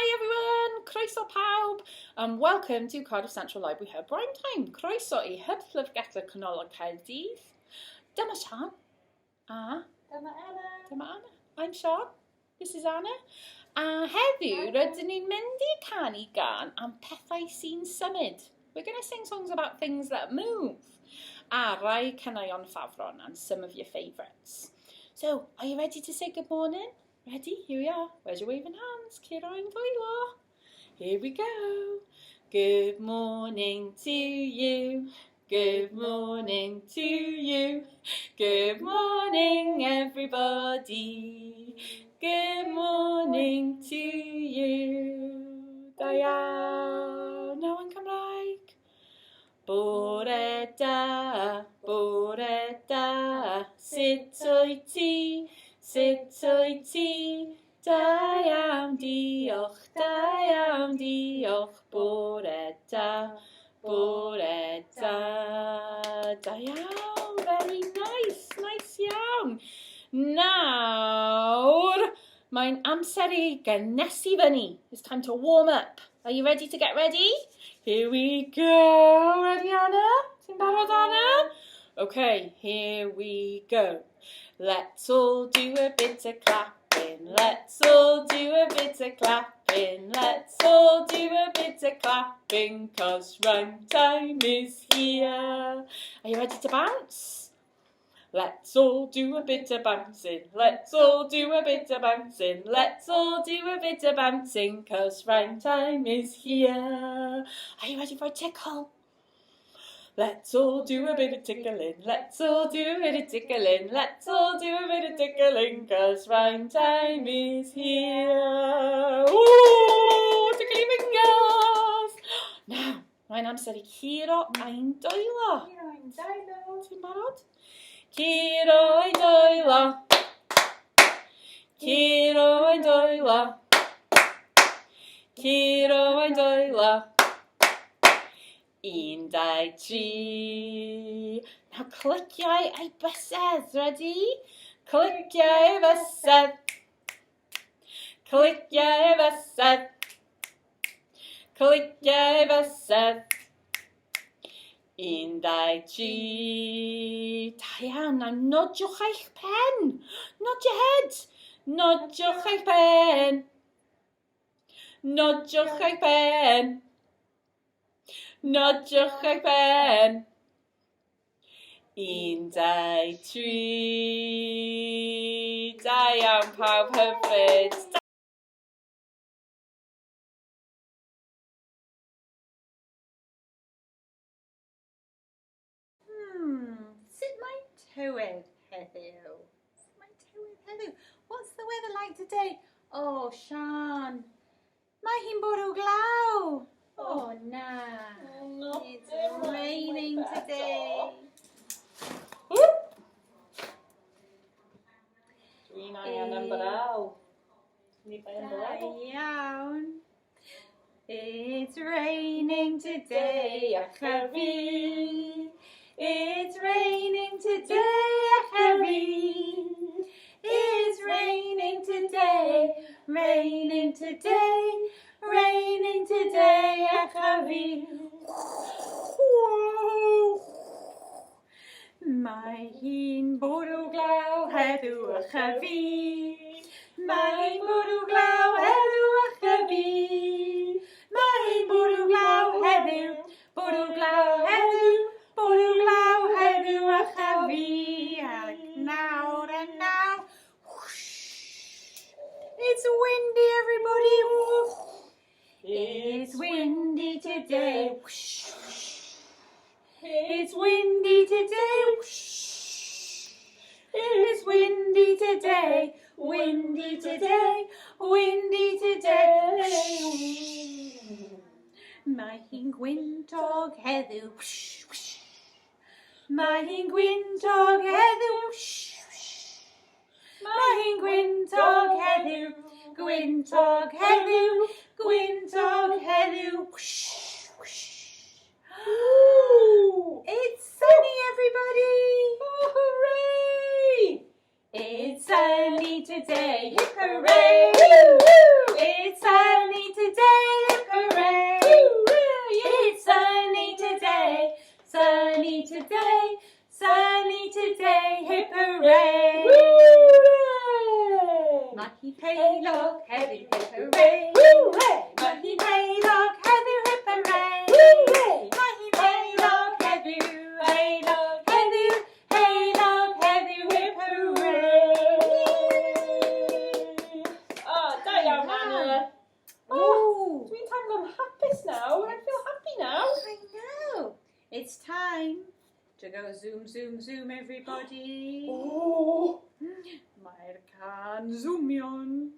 Hi everyone, croeso pawb, and welcome to Cardiff Central Library Hub Prime Time. Croeso I Hub Llyfrgellau Canolog Caerdydd. Dyma Sian. A Dyma Anna. Dyma Anna. I'm Sian. This is Anna. A heddiw rydyn ni'n mynd I canu gan am Pethau Sy'n Symud. We're going to sing songs about things that move. A rai caneuon ffafron and some of your favourites. So, are you ready to say good morning? Ready? Here we are. Where's your waving hands? Caneuon Dwyieithog. Here we go. Good morning to you. Good morning to you. Good morning, everybody. Good morning to you. Da iawn. No one Cymraeg. Bore da, sydd wyt ti, sydd wyt ti, da iawn, diolch, bore da, da iawn, very nice, nice iawn. Nawr, mae'n amser I gynesu fyny. It's time to warm up. Are you ready to get ready? Here we go. Ready, Anna? Ti'n barod, Anna? Okay, here we go. Let's all do a bit of clapping. Let's all do a bit of clapping. Let's all do a bit of clapping, 'cause rhyme time is here. Are you ready to bounce? Let's all do a bit of bouncing. Let's all do a bit of bouncing. Let's all do a bit of bouncing, 'cause rhyme time is here. Are you ready for a tickle? Let's all do a bit of tickling. Let's all do a bit of tickling. Let's all do a bit of tickling, 'cause rhyme time is here. Ooh, tickly fingers. Now, mae'n amser I curo ein dwylo. Curo ein dwylo. Ti'n barod? Curo ein dwylo. Curo ein dwylo. Curo ein dwylo. 1, 2, 3. Now cliciau ei bysedd, ready? Cliciau ei bysedd. Cliciau ei bysedd. Cliciau ei bysedd. 1, 2, 3. Da iawn, now nodiwch eich pen. Nod your head. Nodiwch eich pen. Nodiwch eich pen. Nodiwch eich pen. 1, 2, 3. Da iawn pawb hyfryd. Sut mae tywydd heddiw? What's the weather like today? Oh, Sian. Mae hi'n bwrw glaw. Oh, nah. No. It's raining today. Dwi'n angen ymbraw. Ni bai ymbraw. Da iawn. It's raining today, achafi. It's raining today, achafi. It's raining today, raining today, raining today, achafi. Mae hi'n bwrw glaw heddiw achafi. Mae hi'n bwrw glaw heddiw achafi. Mae hi'n bwrw glaw heddiw, bwrw glaw heddiw, bwrw glaw heddiw achafi. Ac nawr and now, it's windy, everybody. It's windy today. It's windy today. It's windy today. Windy today. Windy today. Mae hi'n gwyntog heddiw. Mae hi'n gwyntog heddiw. Mae hi'n gwyntog heddiw. Gwyntog heddiw. Gwyntog heddiw. It's sunny, everybody! Oh, hooray! It's sunny today, hip hooray! It's sunny today. Anna. Oh, dwi'n teimlo'n hapus now. I feel happy now. I know. It's time to go zoom, zoom, zoom, everybody. Oh. Mae'r can zoomion.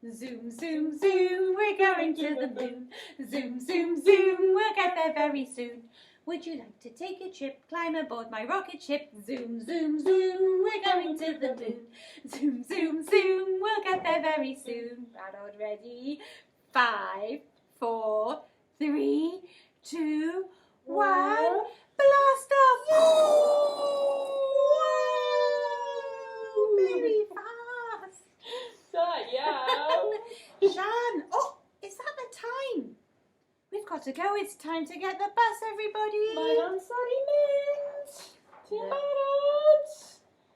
Zoom, zoom, zoom, we're going to the moon. Zoom, zoom, zoom, we'll get there very soon. Would you like to take a trip, climb aboard my rocket ship? Zoom, zoom, zoom, we're going to the moon. Zoom, zoom, zoom, we'll get there very soon. Barod, ready? 5, 4, 3, 2, 1. Blast off! Wow! Very fast. Sian, oh, is that the time? We've got to go. It's time to get the bus, everybody. Mae'r amser I mynd. Ti'n barod?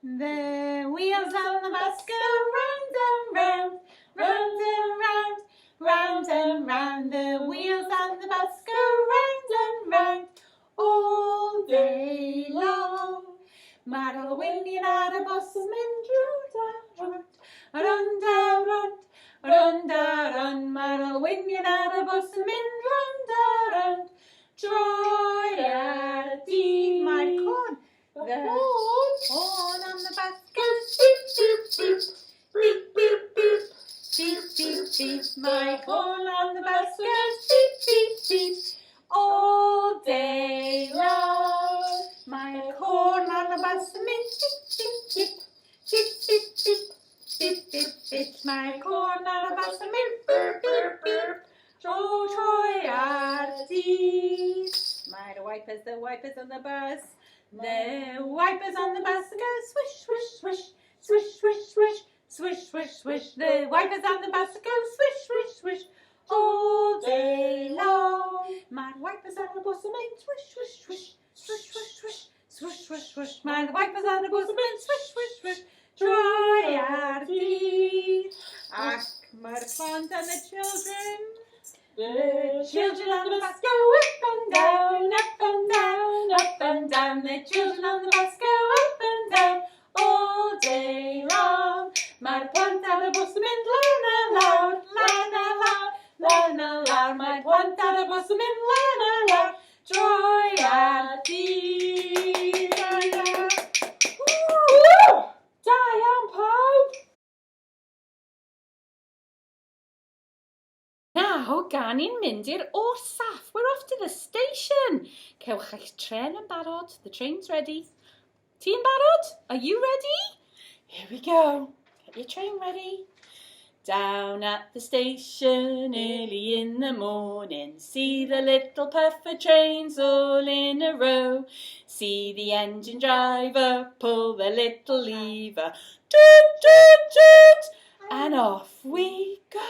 The wheels on the bus go round and round, round and round, round and round. The wheels on the bus go round and round all day long. Mae'r awyren ar y bus yn mynd rownd a rownd, rownd a rownd, rownd a rownd. Mae'r awyren ar y bus yn mynd rownd a rownd, troi ar dydd. Mae'r corn. The horn on the bus goes beep, beep, beep, beep, beep, beep, beep, beep, beep. My horn on the bus goes beep, beep, beep, all day long. My horn on the bus means beep, beep, beep, beep, beep, beep, beep, beep, beep. My horn on the bus means beep, beep, beep, troi ar dydd. My the wipers on the bus. The wipers on the bus go swish, swish, swish, swish, swish, swish, swish, swish, swish. The wipers on the bus go swish, swish, swish, all day long. My wipers on the bus mean swish, swish, swish, swish, swish, swish, swish, swish, swish. My wipers on the bus mean swish, swish, swish, troi ar dydd. Ac mae'r plant and the children. The children on the bus go up and down, up and down, up and down. The children on the bus go up and down all day long. Mae'r plant ar y bws yn mynd lawn a lawr, lawn a lawr, lawn a lawr. Mae'r plant ar y bws yn mynd lawn a lawr, troi ar dydd. Da iawn pawb! Now, gan i'n mynd i'r orsaf. We're off to the station. Cewch eich tren yn barod. The train's ready. Ti'n barod? Are you ready? Here we go. Get your train ready. Down at the station early in the morning, see the little puffer trains all in a row. See the engine driver pull the little lever. Toot, toot, toot! And off we go.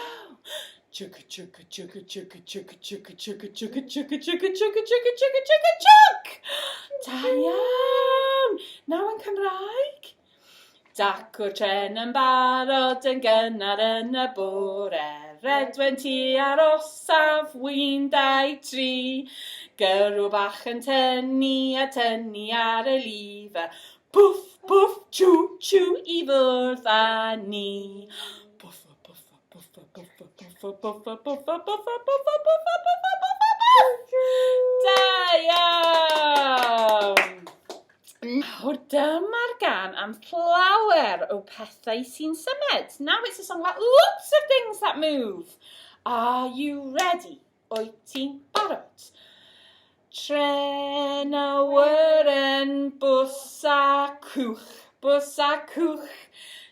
Chugga chugga chugga chugga chugga chugga chugga chugga chugga chugga chugga chugga chugga chugga chug! Da iawn! Naw yn Cymraeg. Dacw'r tren yn barod yn gynnar yn y bore. Redwen ti ar orsaf, wyn 2, 3. Gyrw bach yn tynnu a tynnu ar y lifer. Pwff, pwff, chw, chw i fwrdd â ni. Pwffa, pwffa, pwffa, pwffa, pwffa, pwffa, pwffa, pwffa, pwffa, pwffa, pwffa, pwffa. Da iawn! Nawr, dyma'r gan am llawer o Pethau Sy'n Symud. Now it's a song about lots of things that move. Are you ready? Wyt ti'n barod? Tren, awyren, bws a cwch, bws a cwch.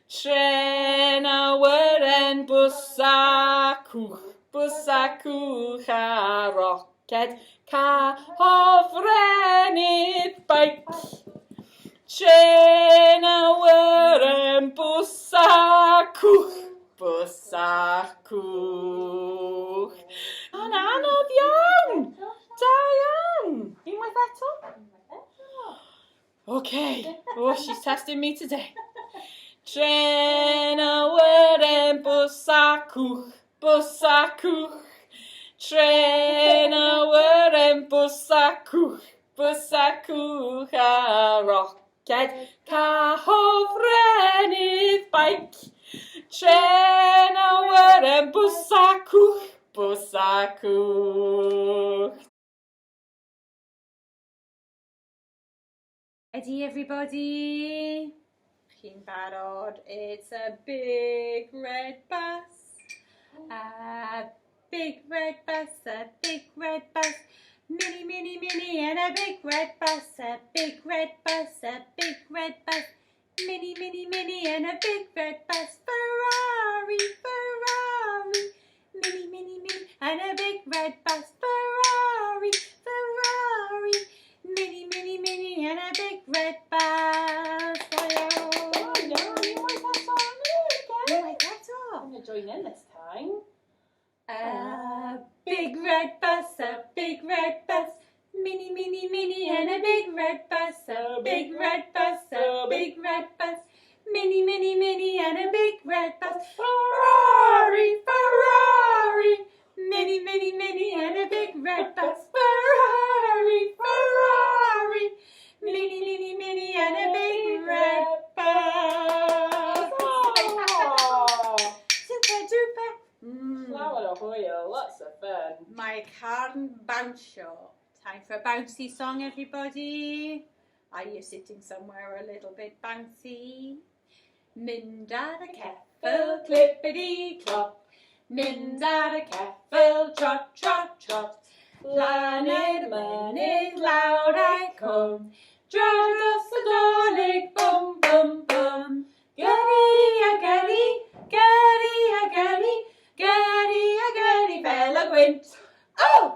Tren, awyren, bws a cwch, bws a cwch a roced, hofrenydd beic. Tren, awyren, bws a cwch, bws a cwch. Yn anodd iawn! Da iawn! Unwaith eto? Okay. Oh, she's testing me today. Tren, awyren, bws a cwch, bws a cwch. Tren, awyren, bws a cwch, bws a cwch a roced, hofrenydd beic. Trên, awyren, cwch, cwch. Ready, everybody? Chi'n barod? It's a big red bus. A big red bus, a big red bus. Mini, mini, mini, and a big red bus. A big red bus, a big red bus. Mini, mini, mini, and a big red bus. Ferrari, Ferrari. Mini, mini, mini, and a big red bus. Ferrari, Ferrari. Mini, mini, mini, and a big red bus. Oh, no, you like that song again? You like that I'm song? going to join in this time. A big red bus, a big red bus. Mini, mini, mini, and a big red bus. A big red bus, a big red bus. Mini, mini, mini, and a big red bus. Ferrari, Ferrari. Mini, mini, mini, and a big red bus. Ferrari, Ferrari. Mini, mini, mini, and a big red bus. Super duper. Flower ahoy, lots of fun. My carn bounce show. Time for a bouncy song, everybody. Are you sitting somewhere a little bit bouncy? Mynd ar y ceffyl, clippity clop. Mynd ar y ceffyl, trot, trot, trot. Lan i'r mynydd, lawr ai cwm. Dros y dolig, bwm, bwm, bwm. Gyrru a gyrru, gyrru a gyrru. Gyrru a gyrru fel y gwynt. Oh!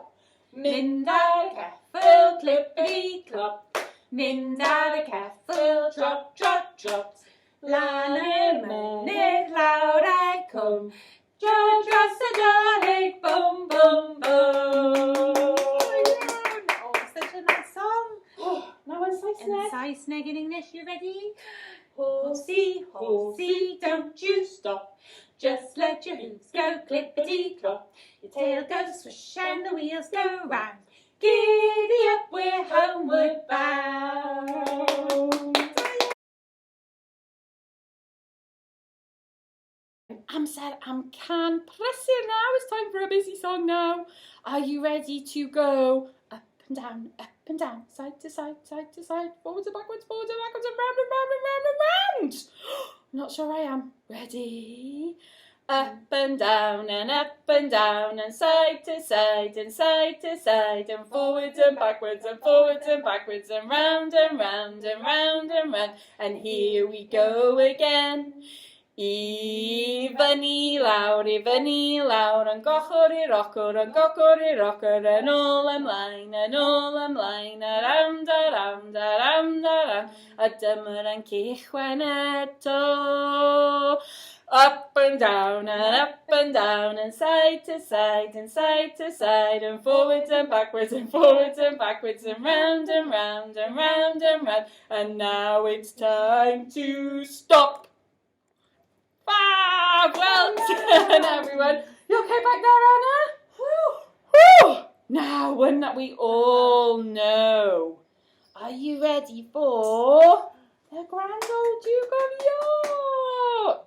Mynd ar y ceffyl, clippity clop. Mynd ar y ceffyl, trot, trot, trot. Lan i'r mynydd, lawr ai cwm. Dros y dolig, bwm, bwm, bwm. Oh, such a nice song. Now in Saesneg. And Saesneg in English, you ready? Horsey, horsey, don't you stop. Just let your hooves go clippity-clop. Your tail goes swish and the wheels go round. Giddy up, we're homeward bound. Amser am can prysur now. It's time for a busy song now. Are you ready to go up and down, side to side, forwards and backwards, and round and round and round and round? Not sure I am. Ready? Up and down, and side to side, and forwards and backwards, and round and round and round and round. And here we go again. I fyny lawr, yn gochor i'r ochr, yn ôl ymlaen, around, a dyma'r yn cychwen eto. Up and down, and side to side, and forwards and backwards, and round and round and round and round. And now it's time to stop. Well done, everyone. You okay back there, Anna? Woo! Now, one that we all know. Are you ready for the Grand Old Duke of York?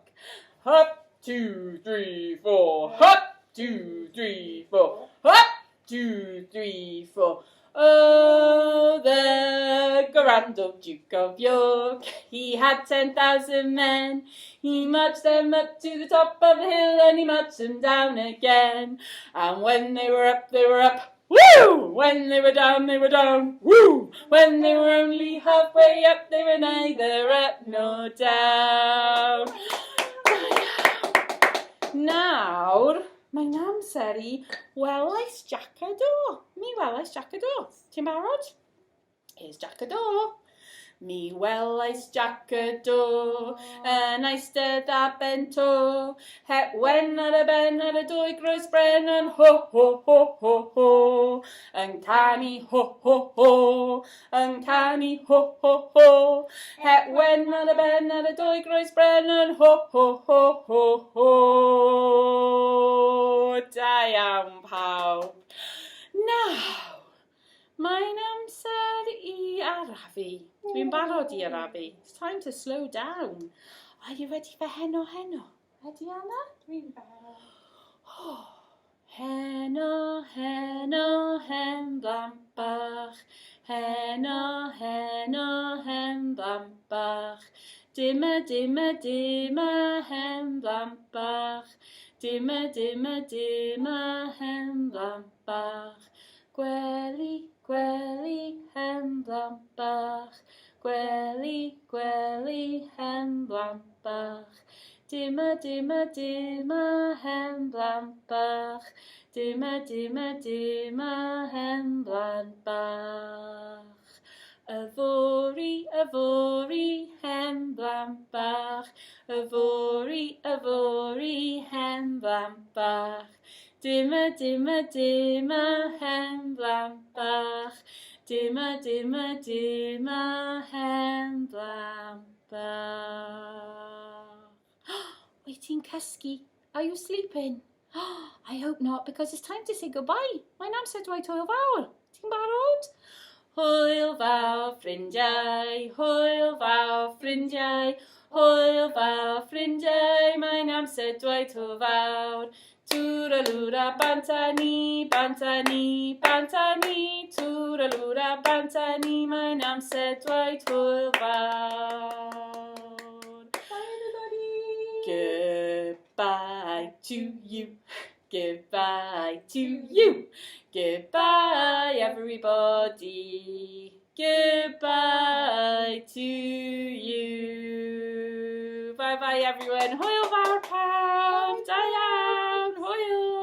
Hop, 2, 3, 4. Hop, 2, 3, 4. Hop, 2, 3, 4. Oh, the Grand Old Duke of York, he had 10,000 men. He marched them up to the top of the hill, and he marched them down again. And when they were up, woo! When they were down, woo! When they were only halfway up, they were neither up nor down. Nawr, mae'n amser I welais Jacador. Mi welais Jacador. Ti'n barod? Here's Jacador. Mi welais Jacador, yn eistedd a bento, het wen ar y ben ar y dwy groes bren, yn ho ho ho ho ho, yn canu ho ho ho, yn canu ho ho ho, het wen ar y ben ar y dwy groes bren, yn ho ho ho ho ho. Da iawn pawb. Now, mae'n amser I arafu. Dwi'n barod I arafu. It's time to slow down. Are you ready for heno heno? Ready, Anna? Dwi'n barod. Heno, heno, hen blant bach. Heno, heno, hen blant bach. Dyma, dyma, dyma, hen blant bach. Dyma, dyma, dyma, hen blant bach. Gwely, gwely, hen blant bach. Gwely, gwely, hen blant bach. Dyma, dyma, dyma, hen blant bach. Dyma, dyma, dyma, hen blant bach. Y fori, hen blant bach. Y fori, hen blant bach. Dyma, dyma, dyma, hen blant bach. Dyma, dyma, dyma, hen blant bach. Wyt ti'n cysgu? Are you sleeping? I hope not, because it's time to say goodbye. Mae'n amser dweud hwyl fawr. Ti'n barod? Hwyl fawr ffrindiau, hwyl fawr ffrindiau, hwyl fawr ffrindiau, mae'n amser dweud hwyl fawr. Twralwra banta ni, banta ni, banta ni, twralwra banta ni, mae'n amser dweud hwyl fawr. Bye everybody. Goodbye to you. Goodbye to you. Goodbye everybody. Goodbye to you. Bye bye everyone. Hwyl fawr pawb. Da iawn. Hwyl.